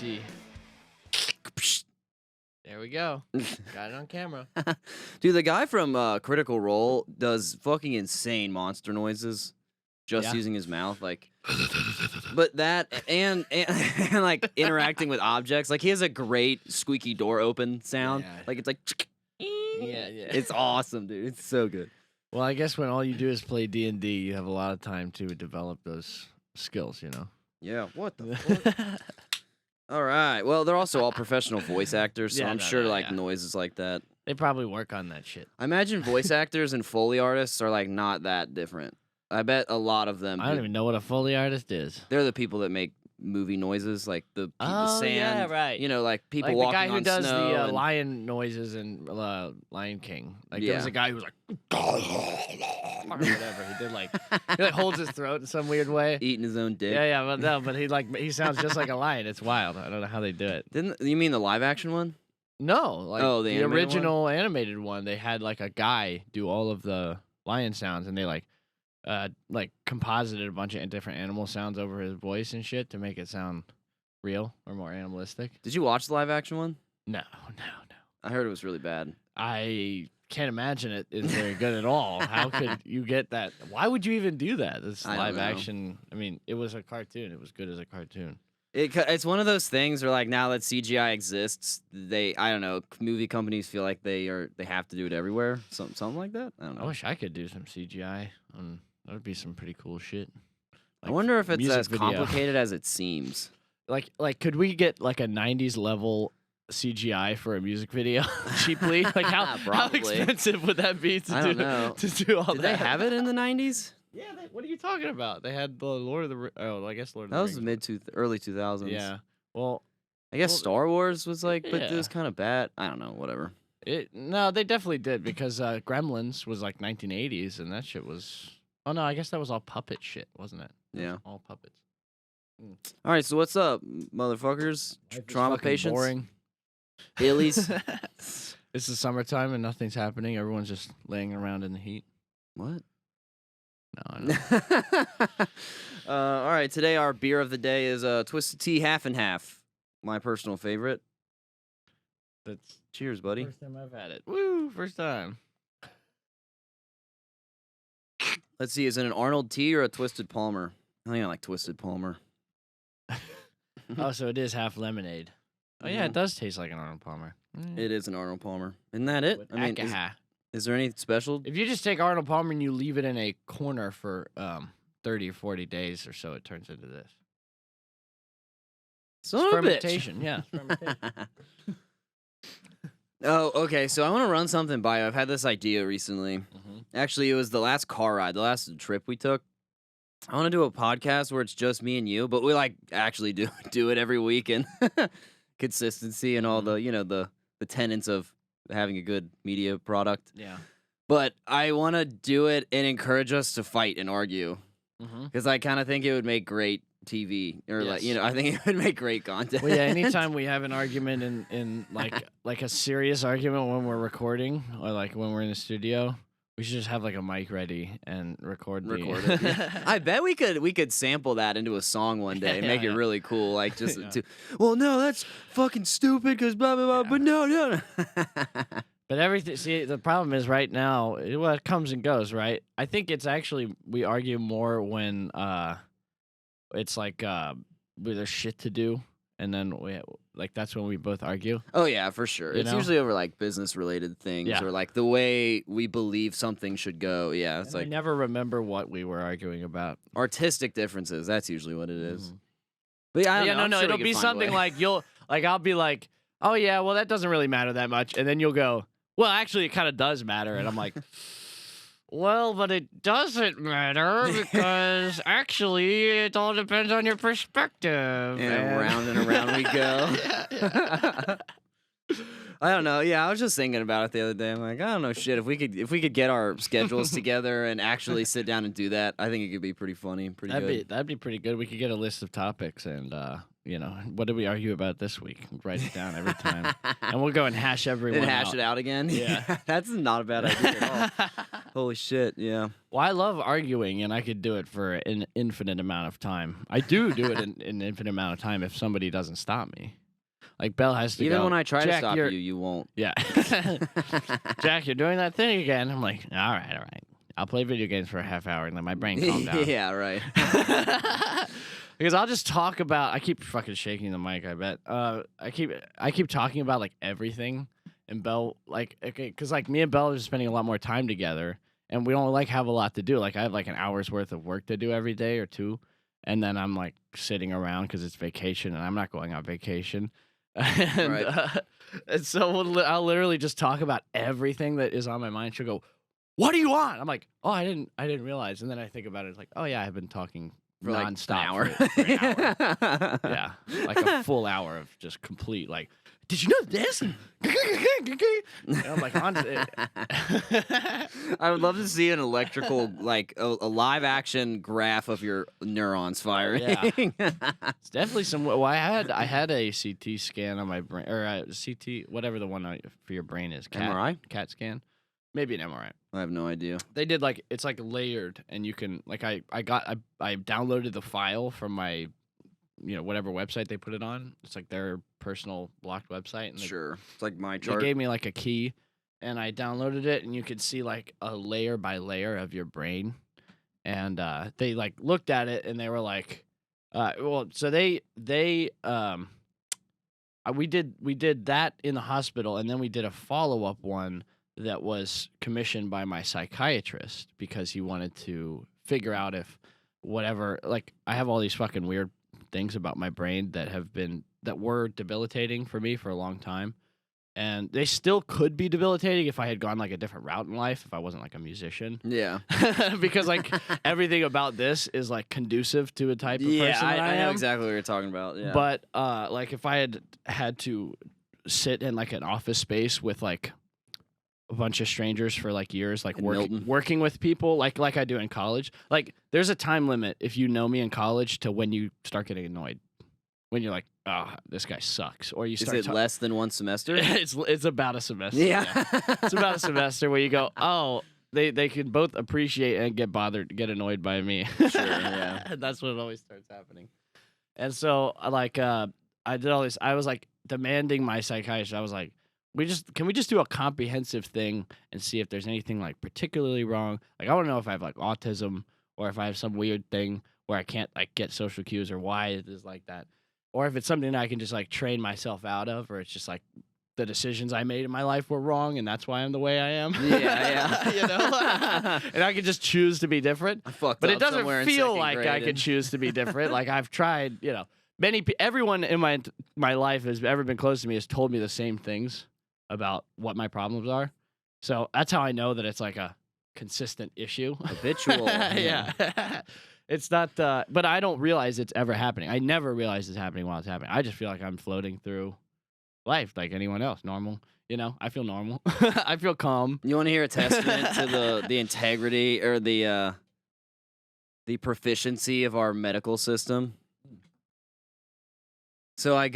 see. There we go. Got it on camera. Dude, the guy from Critical Role does fucking insane monster noises just using his mouth, like. But that and like interacting with objects, like he has a great squeaky door open sound. Yeah. Like it's like. Yeah. It's awesome, dude. It's so good. Well, I guess when all you do is play D&D, you have a lot of time to develop those skills, you know? Yeah, what the fuck? All right. Well, they're also all professional voice actors, so I'm sure noises like that. They probably work on that shit. I imagine voice actors and Foley artists are like not that different. I bet a lot of them. I don't even know what a Foley artist is. They're the people that make movie noises, like the sand. Yeah, right. You know, like people like walking the guy who on does snow the and... lion noises in Lion King. Like there was a guy who was like, or whatever. He holds his throat in some weird way, eating his own dick. Yeah, but he sounds just like a lion. It's wild. I don't know how they do it. Didn't you mean the live action one? No, the original animated one. They had like a guy do all of the lion sounds, and they like composited a bunch of different animal sounds over his voice and shit to make it sound real or more animalistic. Did you watch the live action one? No. I heard it was really bad. I can't imagine it is very good at all. How could you get that? Why would you even do that? This live action. I mean, it was a cartoon. It was good as a cartoon. It's one of those things where, like, now that CGI exists, I don't know, movie companies feel like they have to do it everywhere. Something like that. I don't know. I wish I could do some CGI. That would be some pretty cool shit. Like, I wonder if it's as complicated as it seems. Like, could we get like a 90s level CGI for a music video cheaply? Like, how expensive would that be to do all that? Did they have it in the 90s? Yeah. What are you talking about? They had the Lord of the... Oh, I guess Lord of the Rings. That was early 2000s. Yeah. Well, I guess Star Wars was like, but it was kind of bad. I don't know. Whatever. No, they definitely did because Gremlins was like 1980s, and that shit was... Oh, no, I guess that was all puppet shit, wasn't it? Yeah. All puppets. All right, so what's up, motherfuckers? Trauma patients? Boring. Illies? This is summertime and nothing's happening. Everyone's just laying around in the heat. What? No, I don't know. All right, today our beer of the day is Twisted Tea Half and Half. My personal favorite. Cheers, buddy. First time I've had it. Woo, first time. Let's see, is it an Arnold Tea or a Twisted Palmer? I think I like Twisted Palmer. Oh, so it is half lemonade. Oh, yeah, it does taste like an Arnold Palmer. It is an Arnold Palmer. Isn't that it? I mean, is there anything special? If you just take Arnold Palmer and you leave it in a corner for 30 or 40 days or so, it turns into this. Fermentation, yeah. Fermentation. Oh, okay. So I want to run something by you. I've had this idea recently. Actually, it was the last car ride, the last trip we took. I want to do a podcast where it's just me and you, but we like actually do it every week and consistency and all the the tenets of having a good media product. Yeah. But I want to do it and encourage us to fight and argue because I kind of think it would make great TV or I think it would make great content. Well, yeah. Anytime we have an argument in like a serious argument when we're recording or like when we're in the studio, we should just have like a mic ready and record it. Yeah. I bet we could sample that into a song one day and make it really cool. Like just well, no, that's fucking stupid because blah blah blah. But no. But everything. See, the problem is right now. It comes and goes, right? I think it's actually we argue more when it's like there's shit to do, and then that's when we both argue. Oh yeah, for sure. It's usually over like business related things or like the way we believe something should go. Yeah, it's like I never remember what we were arguing about. Artistic differences. That's usually what it is. But yeah, I don't know. No. It'll be something like I'll be like, oh yeah, well that doesn't really matter that much, and then you'll go, well actually it kind of does matter, and I'm like. Well, but it doesn't matter because actually it all depends on your perspective. And around we go. I don't know. Yeah, I was just thinking about it the other day. I'm like, I don't know, shit. If we could get our schedules together and actually sit down and do that, I think it could be pretty funny, good. That'd be pretty good. We could get a list of topics and what did we argue about this week? Write it down every time, and we'll go and hash everyone. And hash it out again. Yeah, that's not a bad idea at all. Holy shit, yeah. Well, I love arguing, and I could do it for an infinite amount of time. I do it in an infinite amount of time if somebody doesn't stop me. Like, Belle has to Even go, when I try to "Jack, stop you're-" you won't. Yeah. Jack, you're doing that thing again. I'm like, all right. I'll play video games for a half hour and let my brain calm down. Yeah, right. Because I'll just talk about. I keep fucking shaking the mic. I bet. I keep talking about like everything, and Belle like okay, because like me and Belle are just spending a lot more time together, and we don't like have a lot to do. Like I have like an hour's worth of work to do every day or two, and then I'm like sitting around because it's vacation, and I'm not going on vacation. And, Right. And so I'll literally just talk about everything that is on my mind. She'll go, "What do you want?" I'm like, "Oh, I didn't realize." And then I think about it, it's like, "Oh yeah, I've been talking For like nonstop an hour. for an hour." Yeah, like a full hour of just complete like. Did you know this? And I'm like, on to it. I would love to see an electrical, like a live action graph of your neurons firing. Yeah. It's definitely some. Well, I had a CT scan on my brain, or a CT, whatever the one for your brain is. MRI? CAT scan, maybe an MRI. I have no idea. They did like it's like layered, and you can like I downloaded the file from my whatever website they put it on. It's like their personal blocked website. And Sure, it's like my they chart. gave me like a key, and I downloaded it, and you could see like a layer by layer of your brain. And they like looked at it, and they were like, so we did that in the hospital, and then we did a follow-up one that was commissioned by my psychiatrist because he wanted to figure out if whatever, like I have all these fucking weird things about my brain that were debilitating for me for a long time, and they still could be debilitating if I had gone like a different route in life, if I wasn't like a musician. Yeah. Because like everything about this is like conducive to a type of person that I know am. exactly what you're talking about. Yeah. But like if I had to sit in like an office space with like a bunch of strangers for like years, like working with people like I do in college, like there's a time limit if you know me in college to when you start getting annoyed, when you're like, oh, this guy sucks, or you start. Is it less than one semester? It's about a semester. Yeah. It's about a semester where you go, oh, they can both appreciate and get annoyed by me. Sure, yeah. That's when it always starts happening. And so like I did all this. I was like demanding my psychiatrist. I was like, can we just do a comprehensive thing and see if there's anything like particularly wrong? Like I want to know if I have like autism or if I have some weird thing where I can't like get social cues or why it is like that. Or if it's something that I can just like train myself out of, or it's just like the decisions I made in my life were wrong and that's why I'm the way I am. Yeah. And I can just choose to be different. But it doesn't feel like I could choose to be different. Like I've tried, everyone in my life has ever been close to me has told me the same things about what my problems are. So that's how I know that it's like a consistent issue. Habitual. Yeah. It's not, but I don't realize it's ever happening. I never realize it's happening while it's happening. I just feel like I'm floating through life like anyone else, normal. I feel normal. I feel calm. You want to hear a testament to the integrity or the proficiency of our medical system? So I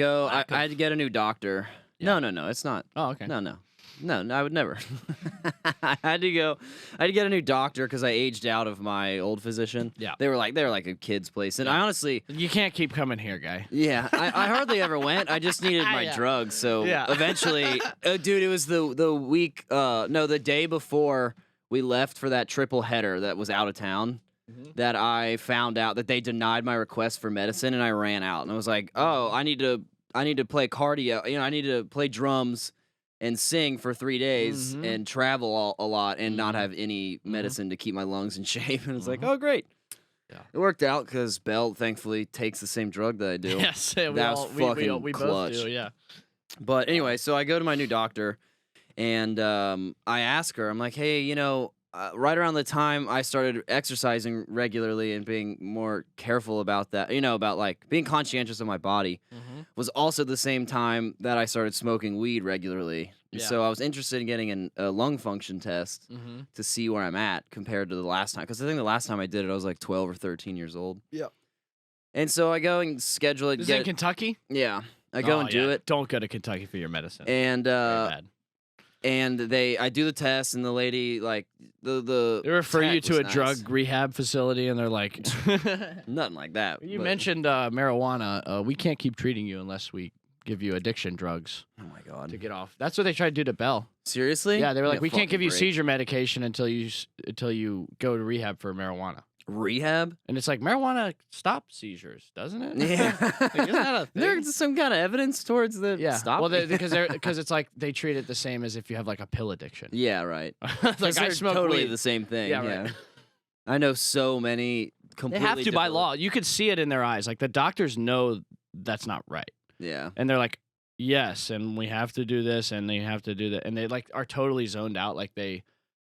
had to get a new doctor. Yeah. No, it's not. Oh, okay. No, I would never. I had to get a new doctor because I aged out of my old physician. Yeah. They were like a kid's place. And I honestly... You can't keep coming here, guy. Yeah, I hardly ever went. I just needed my drugs. So eventually... dude, it was the day before we left for that triple header that was out of town that I found out that they denied my request for medicine, and I ran out. And I was like, oh, I need to play cardio. I need to play drums and sing for 3 days and travel a lot and not have any medicine to keep my lungs in shape. And it's like, oh, great. Yeah. It worked out because Belle, thankfully, takes the same drug that I do. Yes, that was fucking we clutch. both do, yeah. But anyway, so I go to my new doctor, and I ask her, I'm like, hey, right around the time I started exercising regularly and being more careful about that, about like being conscientious of my body, was also the same time that I started smoking weed regularly. Yeah. So I was interested in getting a lung function test to see where I'm at compared to the last time. Because I think the last time I did it, I was like 12 or 13 years old. Yeah. And so I go and schedule it. Is it in Kentucky? Yeah. I go and do it. Don't go to Kentucky for your medicine. And very bad. And I do the test, and the lady, like, the They refer you tech to was a nice. drug rehab facility, and they're like, Nothing like that. you but- mentioned marijuana. We can't keep treating you unless we give you addiction drugs Oh my god. to get off. That's what they tried to do to Bell. Seriously? Yeah, they were Give like, me we a can't give fucking you break. seizure medication until you go to rehab for marijuana. Rehab? And it's like marijuana stops seizures, doesn't it? Yeah. Like, isn't that a thing? There's some kind of evidence towards the Yeah. stop. Well, because it's like they treat it the same as if you have like a pill addiction. yeah, right. Like I They're smoke totally weed. the same thing. Yeah, Yeah, right. I know so many They completely have to by different- law. You could see it in their eyes. Like the doctors know that's not right, Yeah. and they're like, yes, and we have to do this, and they have to do that, and they like are totally zoned out. Like they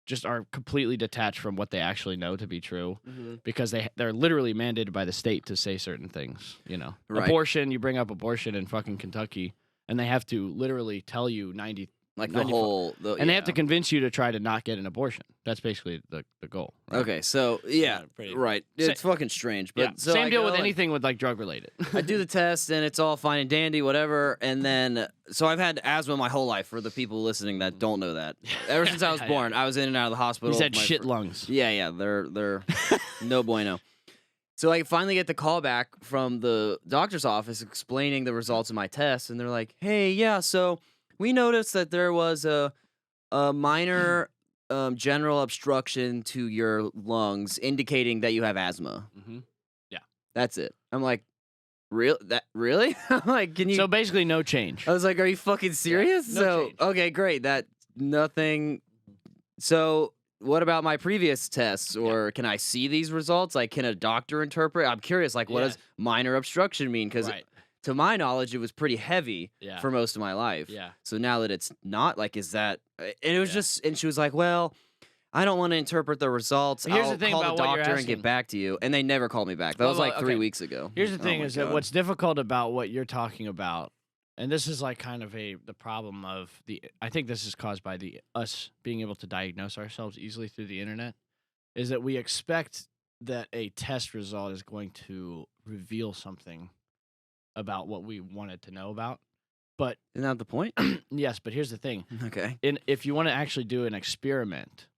just are completely detached from what they actually know to be true because they're literally mandated by the state to say certain things. You know, Right. abortion. You bring up abortion in fucking Kentucky, and they have to literally tell you 90. Like the 95 whole. And they have to convince you to try to not get an abortion. That's basically the goal. Right? Okay, so yeah, pretty- right. It's fucking strange, but Yeah. so Same I deal go with and anything with like drug related. I do the test and it's all fine and dandy, whatever. And then, so I've had asthma my whole life. For the people listening that don't know that, ever since I was Yeah, born, I was in and out of the hospital. He's had My shit fir- lungs. Yeah, they're no bueno. So I finally get the call back from the doctor's office explaining the results of my test, and they're like, "Hey, yeah, so we noticed that there was a minor general obstruction to your lungs, indicating that you have asthma. Mm-hmm. That's it." I'm like, really? I'm like, can you? So basically, no change. I was like, are you fucking serious? no So change. okay, great. That nothing. So what about my previous tests, or can I see these results? Like, can a doctor interpret? I'm curious. Like, what Yeah. does minor obstruction mean? Because Right. to my knowledge, it was pretty heavy Yeah. for most of my life. Yeah. So now that it's not, like, is that? And it was Yeah. just, and she was like, well, I don't want to interpret the results. But here's the I'll thing call about the what you're doctor and get asking. back to you. And they never called me back. That was Well, like 3 okay. weeks ago. Here's the Oh thing: my is that God. what's difficult about what you're talking about, and this is like kind of the problem of the. I think this is caused by us being able to diagnose ourselves easily through the internet, is that we expect that a test result is going to reveal something about what we wanted to know about. But Isn't that the point? yes, but here's the thing: Okay. if you want to actually do an experiment,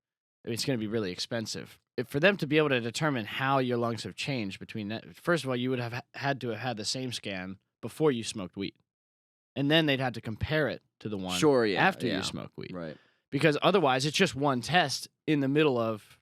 I mean, it's going to be really expensive. For them to be able to determine how your lungs have changed between that, first of all, you would have had to have had the same scan before you smoked weed, and then they'd have to compare it to the one Sure, yeah, after yeah. you smoke weed, Right. because otherwise it's just one test in the middle of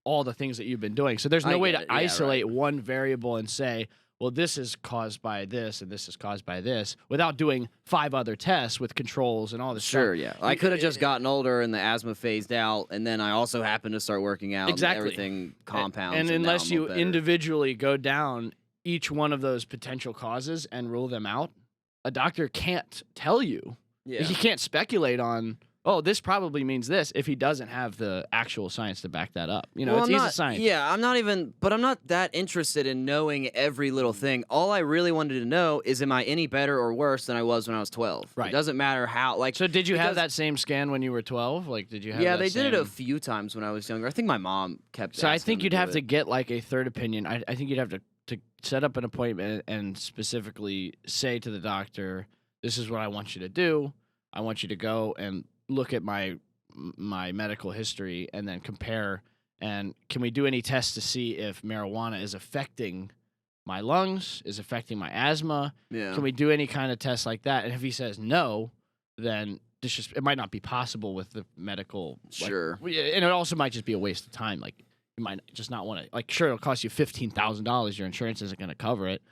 all the things that you've been doing. So there's I no way get to it. Yeah, right. isolate one variable and say, well, this is caused by this and this is caused by this, without doing 5 other tests with controls and all this Sure, stuff. yeah. I could have just gotten older and the asthma phased out, and then I also happened to start working out. Exactly. And everything compounds. And now unless I'm you better. individually go down each one of those potential causes and rule them out, a doctor can't tell you. Yeah. He can't speculate on, oh, this probably means this, if he doesn't have the actual science to back that up. You know, Well, it's I'm easy not, science. Yeah, I'm not that interested in knowing every little thing. All I really wanted to know is, am I any better or worse than I was when I was 12? Right. It doesn't matter how. Like, So did you have because- that same scan when you were 12? Like, did you have yeah, that they did it a same- few times when I was younger. I think my mom kept. So I asking think them you'd do have it. to get like a third opinion. I think you'd have to set up an appointment and specifically say to the doctor, this is what I want you to do. I want you to go and look at my medical history and then compare, and can we do any tests to see if marijuana is affecting my lungs, is affecting my asthma? Yeah. Can we do any kind of test like that? And if he says no, then it might not be possible with the medical. Sure. And it also might just be a waste of time. Like, you might just not want to. Like, sure, it'll cost you $15,000. Your insurance isn't going to cover it.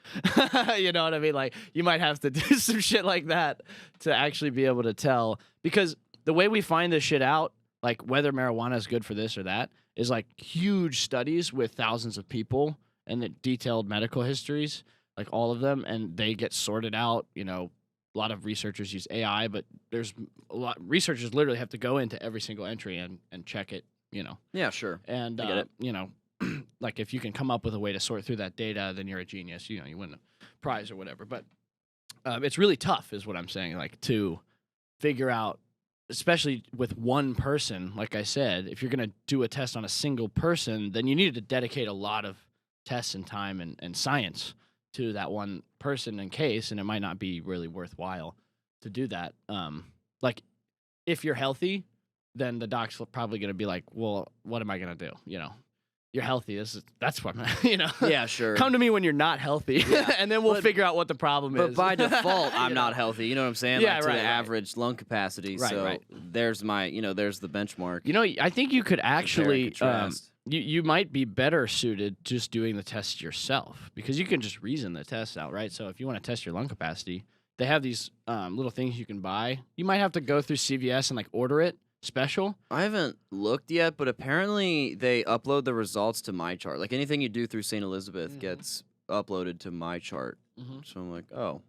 You know what I mean? Like, you might have to do some shit like that to actually be able to tell. Because the way we find this shit out, like whether marijuana is good for this or that, is like huge studies with thousands of people and the detailed medical histories, like all of them, and they get sorted out. You know, a lot of researchers use AI, but there's a lot. Researchers literally have to go into every single entry and check it. You know, Yeah, sure. and I get it. you know, like if you can come up with a way to sort through that data, then you're a genius. You know, you win a prize or whatever. But it's really tough, is what I'm saying. Like, to figure out, especially with one person. Like I said, if you're gonna do a test on a single person, then you need to dedicate a lot of tests and time and science to that one person in case, and it might not be really worthwhile to do that. Like, if you're healthy, then the doc's probably going to be like, well, what am I going to do? You know, you're healthy. That's what, you know. Yeah, sure. Come to me when you're not healthy, Yeah. and then we'll figure out what the problem But is. by default, I'm You not know? healthy. You know what I'm saying? Yeah, like to right, the right. average lung capacity. Right, so right. there's my, there's the benchmark. You know, I think you could actually, contrast. you might be better suited just doing the test yourself because you can just reason the test out, right? So if you want to test your lung capacity, they have these little things you can buy. You might have to go through CVS and like order it special. I haven't looked yet, but apparently they upload the results to my chart. Like anything you do through St. Elizabeth gets uploaded to my chart. So I'm like, oh.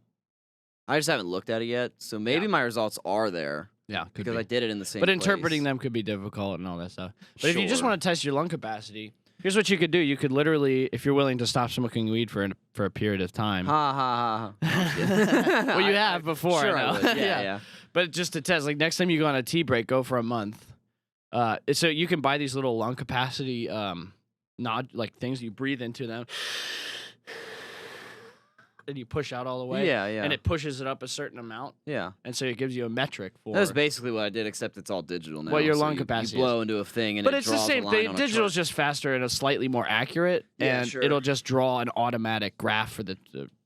I just haven't looked at it yet. So maybe my results are there. Yeah, Because I did it in the same But place. interpreting them could be difficult and all that stuff. But if you just Sure. want to test your lung capacity, here's what you could do. You could literally, if you're willing to stop smoking weed for a period of time. Ha ha ha. Well, you have before. Sure, I I know. would. Yeah. But just to test, like next time you go on a tea break, go for a month. So you can buy these little lung capacity like things. You breathe into them, and you push out all the way. Yeah. And it pushes it up a certain amount, Yeah. and so it gives you a metric for. That's basically what I did, except it's all digital now. What your so lung you capacity You blow into a thing and But it it's the draws same a line thing. on a Digital's chart. just faster and it's slightly more accurate, Yeah, and sure. it'll just draw an automatic graph for the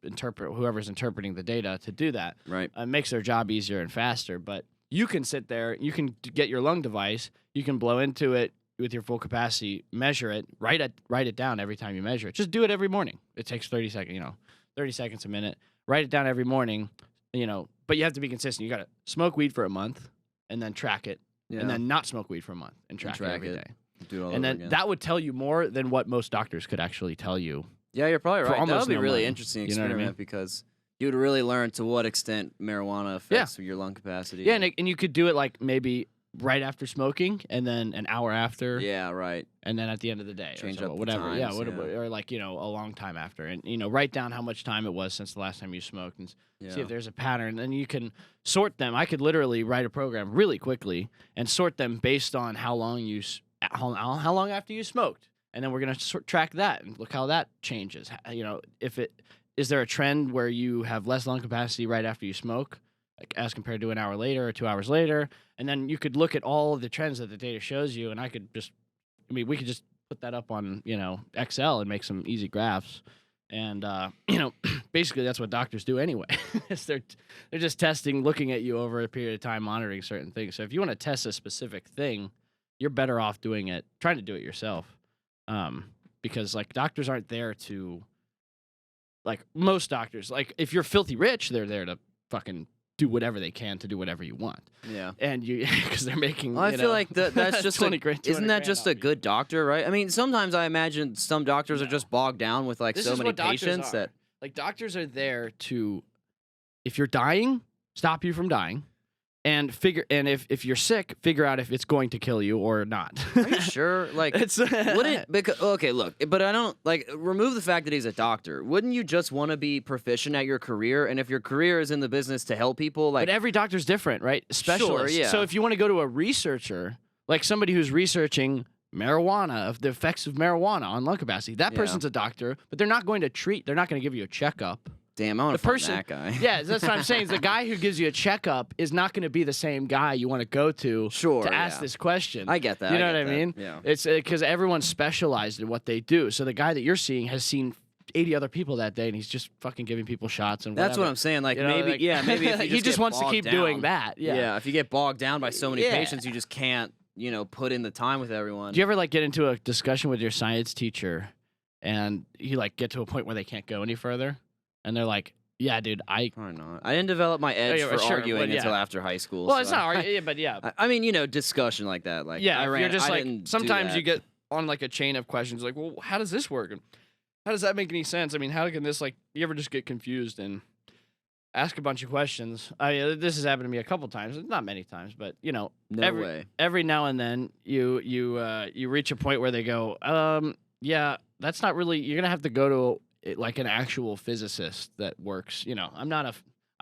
whoever's interpreting the data to do that. Right. It makes their job easier and faster. But you can sit there, you can get your lung device, you can blow into it with your full capacity, measure it, write it down every time you measure it. Just do it every morning. It takes 30 seconds, 30 seconds a minute. Write it down every morning, but you have to be consistent. You got to smoke weed for a month and then track it, and then not smoke weed for a month and track it every day. Do it all And over then again. that would tell you more than what most doctors could actually tell you. Yeah, you're probably for right. That almost would be no really money. interesting You know what I experiment mean? because you would really learn to what extent marijuana affects your lung capacity. Yeah, and you could do it like maybe right after smoking, and then an hour after, yeah, right. and then at the end of the day, Change or so, up the whatever. times, Or like a long time after, and write down how much time it was since the last time you smoked, and see if there's a pattern. And you can sort them. I could literally write a program really quickly and sort them based on how long how long after you smoked, and then we're gonna track that and look how that changes. Is there a trend where you have less lung capacity right after you smoke, like as compared to an hour later or 2 hours later? And then you could look at all of the trends that the data shows you, and we could just put that up on Excel and make some easy graphs. And basically that's what doctors do anyway. They're just testing, looking at you over a period of time, monitoring certain things. So if you want to test a specific thing, you're better off trying to do it yourself, because like doctors aren't there to. Like most doctors, like if you're filthy rich, they're there to fucking do whatever they can to do whatever you want. Yeah. And because they're making. Well, I feel like that's just 20 grand, isn't 200 that grand just off a you. good doctor, right? I mean, sometimes I imagine some doctors are No. just bogged down with like This so is many what doctors patients are. that Like doctors are there to, if you're dying, stop you from dying, and if you're sick, figure out if it's going to kill you or not. Are you sure? Like, It's wouldn't because okay, look, but I don't like remove the fact that he's a doctor. Wouldn't you just want to be proficient at your career? And if your career is in the business to help people, like But every doctor's different, right? Specialist. yeah. So if you want to go to a researcher, like somebody who's researching marijuana, of the effects of marijuana on lung capacity, that Yeah. person's a doctor, but they're not going to treat. They're not going to give you a checkup. damn, I want The to find person, that guy. yeah, that's what I'm saying. Is the guy who gives you a checkup is not going to be the same guy you want to go to Sure, to ask yeah. this question. I get that. You know I what I get that. mean? Yeah. It's because everyone's specialized in what they do. So the guy that you're seeing has seen 80 other people that day, and he's just fucking giving people shots and That's whatever. what I'm saying. Like You know, maybe, like- maybe if you he just get wants to bogged keep doing down- that. Yeah. If you get bogged down by so many Yeah. patients, you just can't, put in the time with everyone. Do you ever like get into a discussion with your science teacher, and you like get to a point where they can't go any further, and they're like, "Yeah, dude, Probably not. I didn't develop my edge yeah, for sure, arguing but yeah. until after high school. Well, so it's not, yeah, but yeah, I mean, discussion like that. Like, yeah. I If ran, you're just I like didn't do sometimes that. you get on like a chain of questions, like, well, how does this work? And how does that make any sense? I mean, how can this like? You ever just get confused and ask a bunch of questions? This has happened to me a couple times, not many times, but No every, way. every now and then you reach a point where they go, yeah, that's not really. You're gonna have to go to like an actual physicist that works. I'm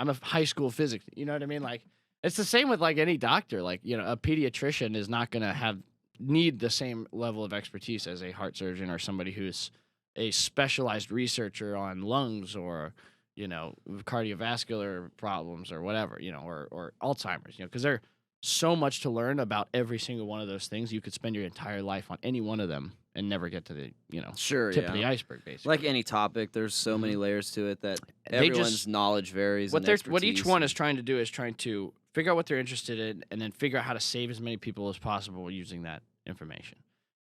a high school physics. You know what I mean? Like it's the same with like any doctor. Like a pediatrician is not gonna need the same level of expertise as a heart surgeon or somebody who's a specialized researcher on lungs or cardiovascular problems or whatever, or Alzheimer's, because they're so much to learn about every single one of those things. You could spend your entire life on any one of them and never get to the Sure, tip of the iceberg, basically. Like any topic, there's so many layers to it that They everyone's just- knowledge varies. What and what each one expertise is trying to do is trying to figure out what they're interested in, and then figure out how to save as many people as possible using that information.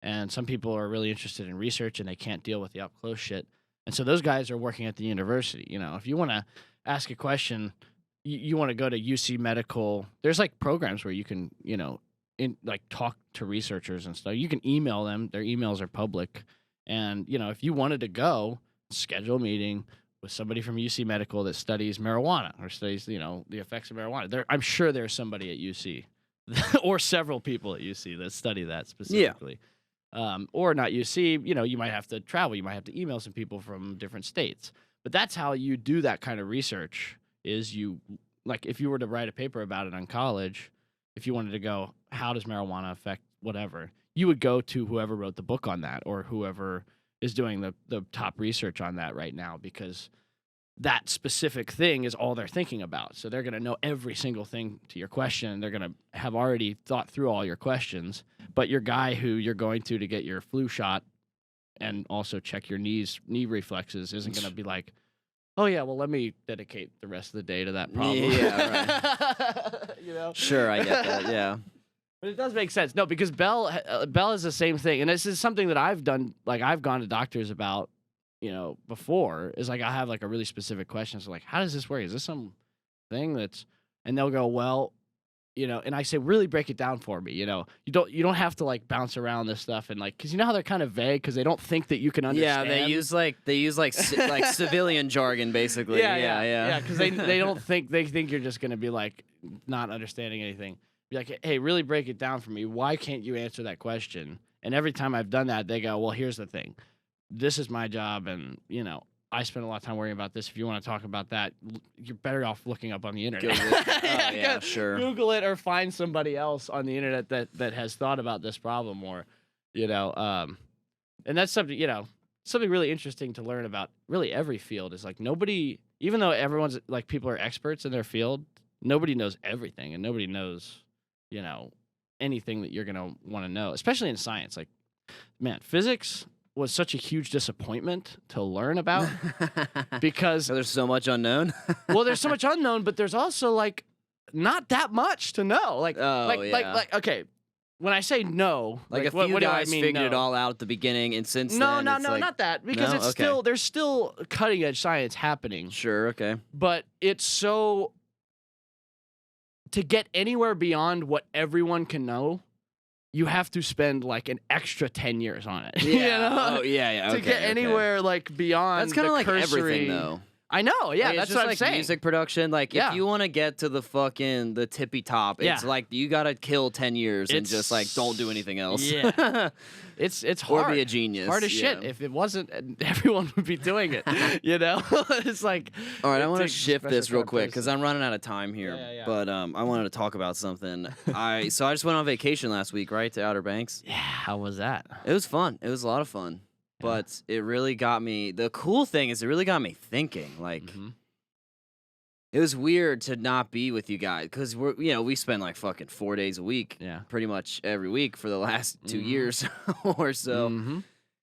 And some people are really interested in research, and they can't deal with the up close shit. And so those guys are working at the university. If you want to ask a question, you want to go to UC Medical. There's like programs where you can, talk to researchers and stuff. You can email them. Their emails are public. And, if you wanted to go, schedule a meeting with somebody from UC Medical that studies marijuana or studies, the effects of marijuana. I'm sure there's somebody at UC or several people at UC that study that specifically. Or not UC, you might have to travel. You might have to email some people from different states. But that's how you do that kind of research is if you were to write a paper about it on college, if you wanted to go, how does marijuana affect whatever, you would go to whoever wrote the book on that or whoever is doing the top research on that right now, because that specific thing is all they're thinking about. So they're going to know every single thing to your question. They're going to have already thought through all your questions. But your guy who you're going to get your flu shot and also check your knee reflexes isn't going to be like, oh, yeah, well, let me dedicate the rest of the day to that problem. Yeah, right. Sure, I get that, yeah. But it does make sense. No, because Bell is the same thing. And this is something that I've done, I've gone to doctors about, before, is I have a really specific question. So how does this work? Is this some thing and they'll go, well, and I say, really break it down for me. You don't have to bounce around this stuff and because how they're kind of vague because they don't think that you can understand. Yeah, they use civilian jargon basically. Yeah. Because they don't think you're just gonna be not understanding anything. Be like, hey, really break it down for me. Why can't you answer that question? And every time I've done that, they go, well, here's the thing. This is my job, and I spend a lot of time worrying about this. If you want to talk about that, you're better off looking up on the internet. Yeah, sure. Google it or find somebody else on the internet that has thought about this problem more, and that's something, something really interesting to learn about really every field is nobody, even though everyone's people are experts in their field, nobody knows everything and nobody knows, anything that you're going to want to know, especially in science. Man, physics was such a huge disappointment to learn about because there's so much unknown. Well, there's so much unknown, but there's also not that much to know. Okay, when I say no, a few what guys do I mean, figured no? it all out at the beginning, and since no, then, not that, because No? it's Okay. there's still cutting edge science happening. Sure, okay. But it's so to get anywhere beyond what everyone can know, you have to spend an extra 10 years on it. Yeah. Oh, yeah. To Okay, get anywhere beyond that's kind of the cursory... everything, though. I know, yeah, It's that's just what I'm saying. Music production, Yeah. if you want to get to the tippy top, it's Yeah. you gotta kill 10 years and It's- just don't do anything else. Yeah. It's hard. Or be a genius. Hard as shit. yeah. If it wasn't, everyone would be doing it. It's All right, I want to shift this real quick because I'm running out of time here. Yeah. But I wanted to talk about something. I just went on vacation last week, right, to Outer Banks. Yeah, how was that? It was fun. It was a lot of fun. Yeah. But it really got me. The cool thing is, it really got me thinking. It was weird to not be with you guys because we spend fucking 4 days a week, Yeah. pretty much every week for the last 2 Mhm. years or so. Mhm.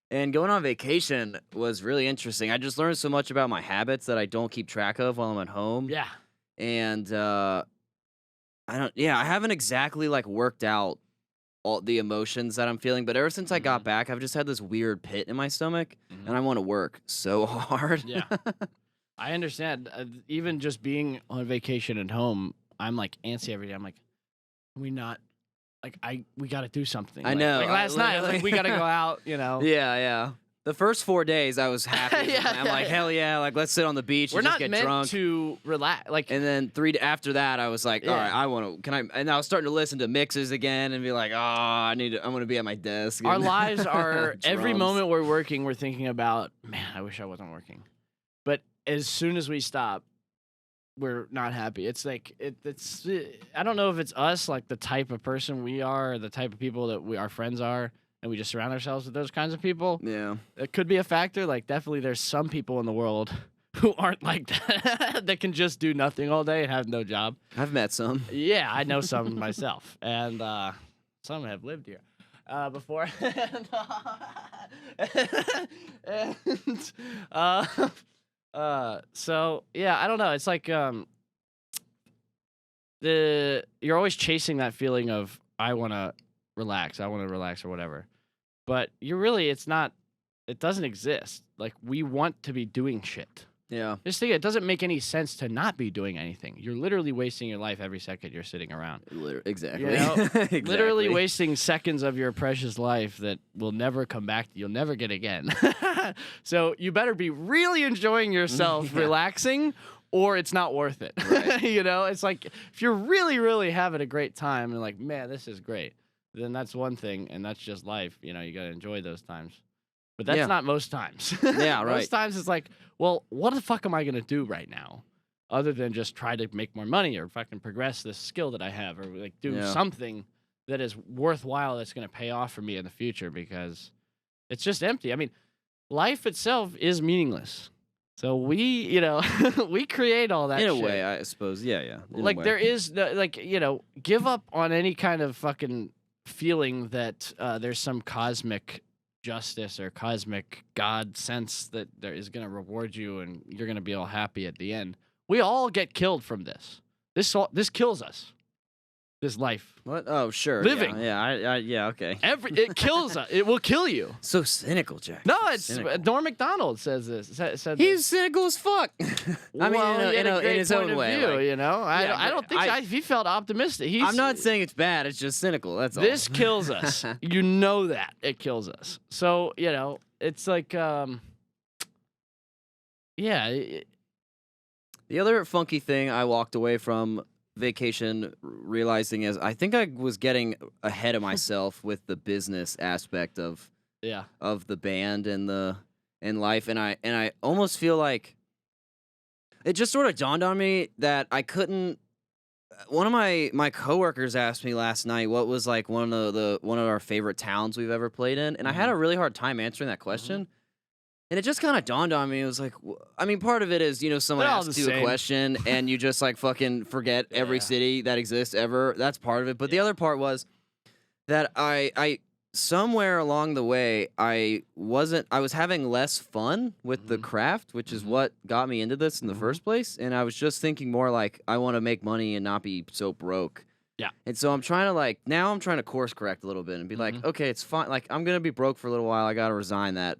And going on vacation was really interesting. I just learned so much about my habits that I don't keep track of while I'm at home. Yeah. And I haven't exactly worked out all the emotions that I'm feeling, but ever since I got back, I've just had this weird pit in my stomach, Mhm. and I want to work so hard. Yeah. I understand. Even just being on vacation at home, I'm antsy every day. I'm can we not? We got to do something. I know. Last night, I was literally- we got to go out. Yeah. The first 4 days, I was happy. Yeah, I'm like, yeah. hell yeah! Let's sit on the beach We're and just not get meant drunk. to relax. And then after that, I was like, all Yeah. right, I want to. Can I? And I was starting to listen to mixes again and be like, I'm going to be at my desk. Our and- lives are every Drums. moment we're working, we're thinking about, man, I wish I wasn't working. But as soon as we stop, we're not happy. It's it's I don't know if it's us, the type of person we are, or the type of people that our friends are, and we just surround ourselves with those kinds of people. Yeah. It could be a factor. Definitely there's some people in the world who aren't like that, that can just do nothing all day and have no job. I've met some. Yeah, I know some myself, and some have lived here before. So yeah, I don't know. It's like you're always chasing that feeling of I want to relax or whatever, but it's not. It doesn't exist. Like we want to be doing shit. Yeah. Just think, it doesn't make any sense to not be doing anything. You're literally wasting your life every second you're sitting around. Exactly. You know? Exactly. Literally wasting seconds of your precious life that will never come back. You'll never get again. So you better be really enjoying yourself, relaxing, or it's not worth it. Right. You know, it's like if you're really, really having a great time and like, man, this is great, then that's one thing, and that's just life. You know, you got to enjoy those times. But that's not most times. Yeah, right. Most times it's like, well, what the fuck am I going to do right now other than just try to make more money or fucking progress this skill that I have or like do something that is worthwhile that's going to pay off for me in the future, because it's just empty. I mean, life itself is meaningless. So we create all that in a shit. way, I suppose. Yeah. Like there is give up on any kind of fucking feeling that there's some cosmic justice or cosmic God sense that there is going to reward you and you're going to be all happy at the end. We all get killed from this. This kills us. This life. What? Oh, sure. Living. Yeah, okay. It kills us. It will kill you. So cynical, Jack. No, it's cynical. Norm Macdonald says this. He's cynical as fuck. I mean, in his own way. View, like, you know, I don't think he felt optimistic. I'm not saying it's bad. It's just cynical. That's all. This kills us. You know that it kills us. So it's like, The other funky thing I walked away from vacation realizing is I think I was getting ahead of myself with the business aspect of the band and life, and I almost feel like it just sort of dawned on me that I couldn't. One of my coworkers asked me last night what was like one of our favorite towns we've ever played in, and I had a really hard time answering that question. And it just kind of dawned on me. It was like, I mean, part of it is, someone asks you a question and you just like fucking forget every city that exists ever. That's part of it. But the other part was that I somewhere along the way, I was having less fun with the craft, which is what got me into this in the first place. And I was just thinking more like, I want to make money and not be so broke. Yeah. And so I'm trying to course correct a little bit and be like, okay, it's fine. Like, I'm going to be broke for a little while. I got to resign that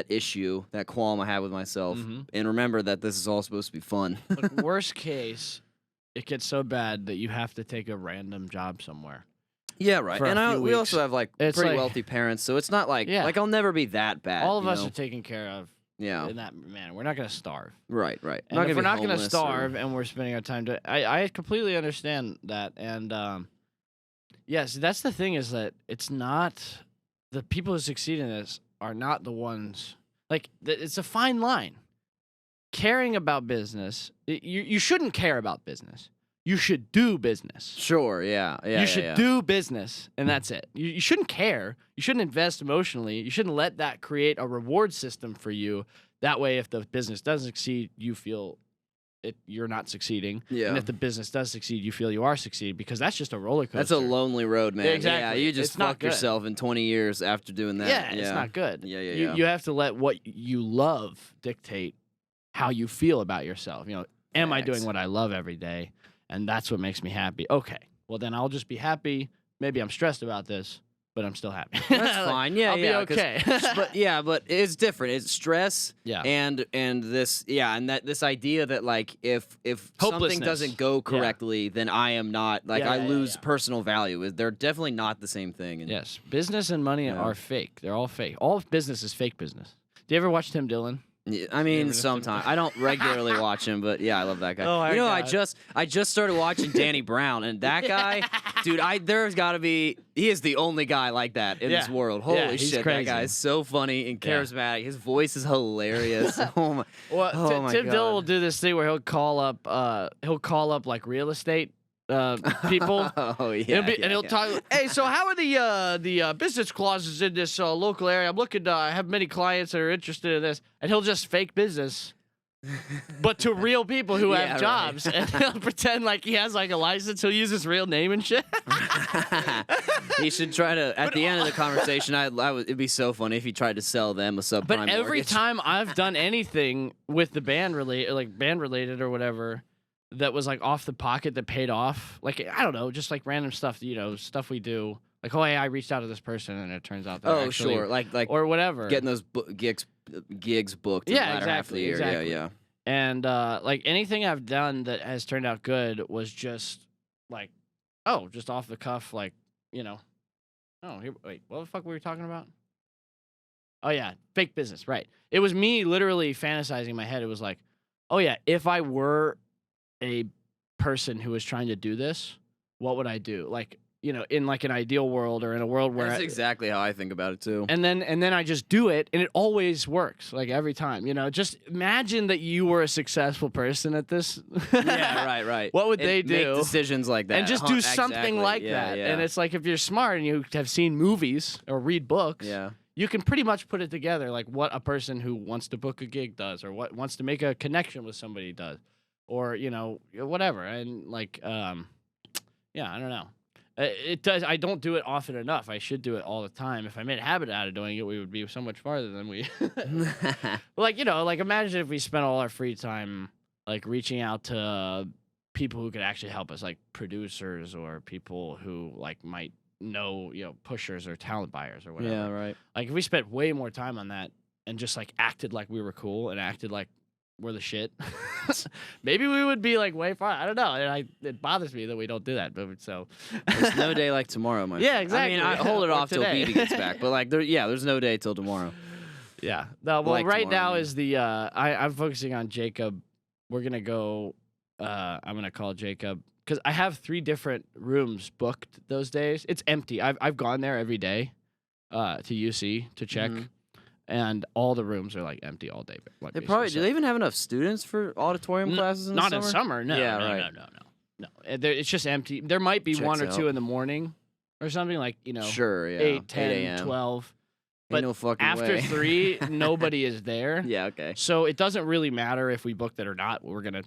issue, that qualm I have with myself, and remember that this is all supposed to be fun. Look, worst case, it gets so bad that you have to take a random job somewhere. Yeah, right. And we also have like pretty wealthy parents, so it's not like I'll never be that bad. All of us are taken care of. Yeah. In that manner, we're not going to starve. Right. And if we're not going to starve and we're spending our time I completely understand that, and yes, that's the thing, is that it's not the people who succeed in this are not the ones, like, it's a fine line. Caring about business, you shouldn't care about business. You should do business. Sure, yeah. You should do business, and that's it. You shouldn't care. You shouldn't invest emotionally. You shouldn't let that create a reward system for you. That way, if the business doesn't succeed, you feel you're not succeeding. Yeah. And if the business does succeed, you feel you are succeeding, because that's just a roller coaster. That's a lonely road, man. Yeah, exactly. Yeah, you just fuck yourself in 20 years after doing that. Yeah, it's not good. Yeah. You have to let what you love dictate how you feel about yourself. Am I doing what I love every day? And that's what makes me happy. Okay, well then I'll just be happy. Maybe I'm stressed about this, but I'm still happy. That's fine. Yeah, I'll be okay. but it's different. It's stress. Yeah. And this this idea that like if something doesn't go correctly, then I am not I lose personal value. They're definitely not the same thing. And, yes, business and money are fake. They're all fake. All business is fake business. Do you ever watch Tim Dillon? I mean, sometimes I don't regularly watch him, but yeah, I love that guy. Oh, I just started watching Danny Brown, and that guy, dude, there's got to be. He is the only guy like that in this world. Holy shit, crazy. That guy is so funny and charismatic. His voice is hilarious. Oh my. Well, my Tim God. Dillon will do this thing where he'll call up like real estate people. Oh yeah. And he'll talk. Hey, so how are the business clauses in this local area? I'm looking. I have many clients that are interested in this, and he'll just fake business but to real people who Yeah, have right. jobs, and he'll pretend like he has like a license. He'll use his real name and shit. He should try to. At the end of the conversation, it'd be so funny if he tried to sell them a subprime But every mortgage. time I've done anything with the band related or whatever, that was like off the pocket that paid off, like I don't know, just like random stuff, stuff we do. Like, oh, hey, I reached out to this person, and it turns out that actually, sure, like or whatever, getting those gigs booked. In the latter half of the year. exactly. Yeah. And like anything I've done that has turned out good was just like, oh, just off the cuff, like Oh, wait, what the fuck were we talking about? Oh yeah, fake business, right? It was me literally fantasizing in my head. It was like, oh yeah, if I were a person who was trying to do this, what would I do? Like, in like an ideal world or in a world where That's exactly how I think about it too. and then I just do it, and it always works, like every time. Just imagine that you were a successful person at this. Yeah, right. What would they do? Make decisions like that And just do something exactly. like Yeah, that. yeah. And it's like if you're smart and you have seen movies or read books, Yeah. you can pretty much put it together, like what a person who wants to book a gig does, or what wants to make a connection with somebody does, or whatever. And like, yeah, I don't know. It does. I don't do it often enough. I should do it all the time. If I made a habit out of doing it, we would be so much farther than we. Like imagine if we spent all our free time like reaching out to people who could actually help us, like producers or people who like might know pushers or talent buyers or whatever. Yeah, right. Like if we spent way more time on that and just like acted like we were cool and acted like we're the shit, maybe we would be like way far. I don't know. And it bothers me that we don't do that. But so There's no day like tomorrow, my Yeah, friend. exactly. I mean, I hold it Or off till today. BB gets back, but like, there's no day till tomorrow. yeah. No, well, Like right tomorrow, now I mean. is the I'm focusing on Jacob. We're gonna go. I'm gonna call Jacob because I have 3 different rooms booked those days. It's empty. I've gone there every day, to UC to check. Mhm. And all the rooms are like empty all day. Like, They basically, probably so- do. They even have enough students for auditorium classes in the Not summer? in summer, no. Yeah, no, right. no. It's just empty. There might be Checks 1 or out. 2 in the morning or something like, Sure, yeah. 8, 10, 8 a.m. 12. Ain't But no fucking after way. 3, nobody is there. Yeah, okay. So it doesn't really matter if we booked it or not.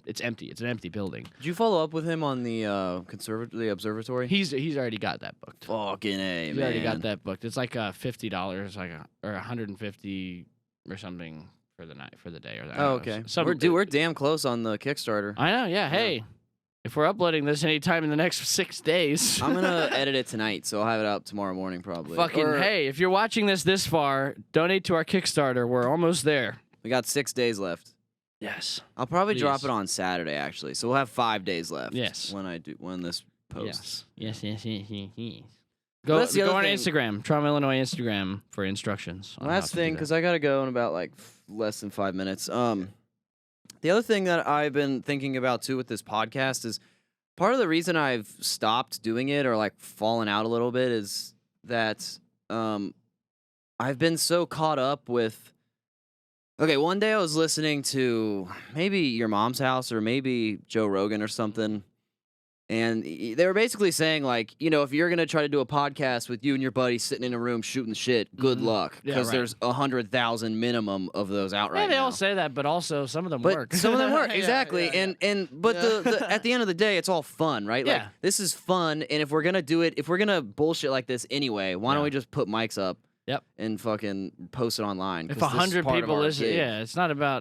It's empty. It's an empty building. Did you follow up with him on the the observatory? He's already got that booked. Fucking A, He's man. already got that booked. It's like $50, or $150 or something for the night, for the day, or that. Oh, okay. We're damn close on the Kickstarter. I know. Yeah. Hey, if we're uploading this anytime in the next 6 days, I'm gonna edit it tonight, so I'll have it out tomorrow morning probably. fucking Or- hey, if you're watching this far, donate to our Kickstarter. We're almost there. We got 6 days left. Yes. I'll probably drop Please. it on Saturday actually, so we'll have 5 days left. Yes. When this posts. Yes. Well, that's the Go other on thing. Instagram, Trauma Illinois Instagram for instructions. on how Last to do thing, that. because I gotta go in about like less than 5 minutes. The other thing that I've been thinking about too with this podcast is part of the reason I've stopped doing it or like fallen out a little bit is that I've been so caught up with. Okay, one day I was listening to maybe Your Mom's House or maybe Joe Rogan or something. And they were basically saying, like, if you're going to try to do a podcast with you and your buddy sitting in a room shooting the shit, good luck. Yeah, Because right. there's 100,000 minimum of those out right Yeah, they now. all say that, but also some of them But work. some of them work, Yeah, exactly. yeah, yeah. But the at the end of the day, it's all fun, right? Like, Yeah. this is fun. And if we're going to do it, if we're going to bullshit like this anyway, why don't Yeah. we just put mics up Yep. and fucking post it online? If 'Cause this is 100 part of people our listen, gig. yeah,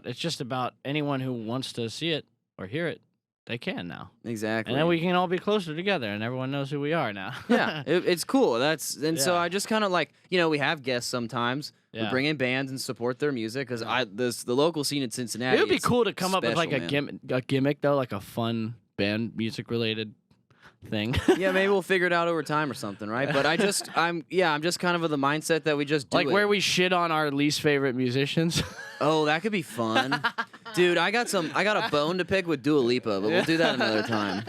it's just about anyone who wants to see it or hear it. They can now. Exactly. And then we can all be closer together and everyone knows who we are now. yeah, it's cool. So Yeah. I just kind of like, we have guests sometimes. We Yeah. bring in bands and support their music because the local scene in Cincinnati. It would be it's cool to come up with like special, a gimmick though, like a fun band music related thing. Yeah, maybe we'll figure it out over time or something, right? But I'm just kind of of the mindset that we just do like it. where we shit on our least favorite musicians. Oh, that could be fun. Dude, I got a bone to pick with Dua Lipa, but we'll do that another time.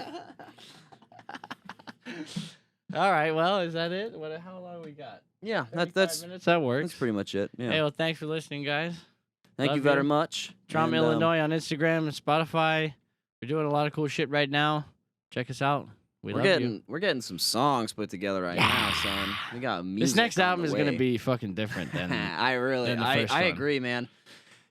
All right, well, is that it? How long we got? Yeah, 35 that's minutes. That works. pretty much it. Yeah. Hey, well, thanks for listening, guys. Thank you love very you. much. Trauma And, Illinois on Instagram and Spotify. We're doing a lot of cool shit right now. Check us out. We're love you. getting some songs put together right now, son. We got music. This next on album the is gonna way. be fucking different than. I than the first I one. agree, man.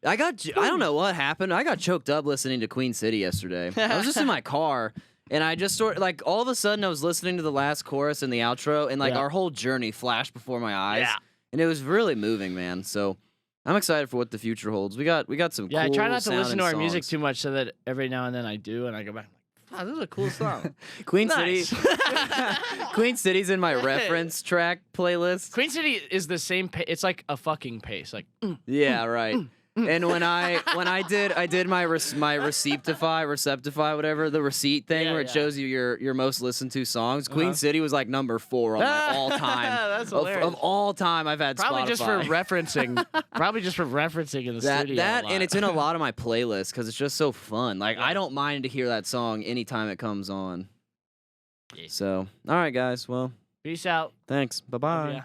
I don't know what happened. I got choked up listening to Queen City yesterday. I was just in my car, and I just like all of a sudden I was listening to the last chorus and the outro, and like our whole journey flashed before my eyes, and it was really moving, man. So I'm excited for what the future holds. We got some cool I try not to listen to our songs. music too much, so that every now and then I do, and I go back. Wow, this is a cool song. Queen Nice. City. Queen City's in my reference track playlist. Queen City is the same. It's like a fucking pace. Like Yeah, right. And when I did my Receptify, whatever, the receipt thing where it shows you your most listened to songs, Queen City was like number 4 on my all time. That's hilarious. Of all time I've had Probably Spotify. just for referencing. Probably just for referencing in the studio. That a lot. and it's in a lot of my playlists because it's just so fun. Like I don't mind to hear that song anytime it comes on. Yeah. So all right, guys. Well, Peace out. thanks. Bye bye. Yeah.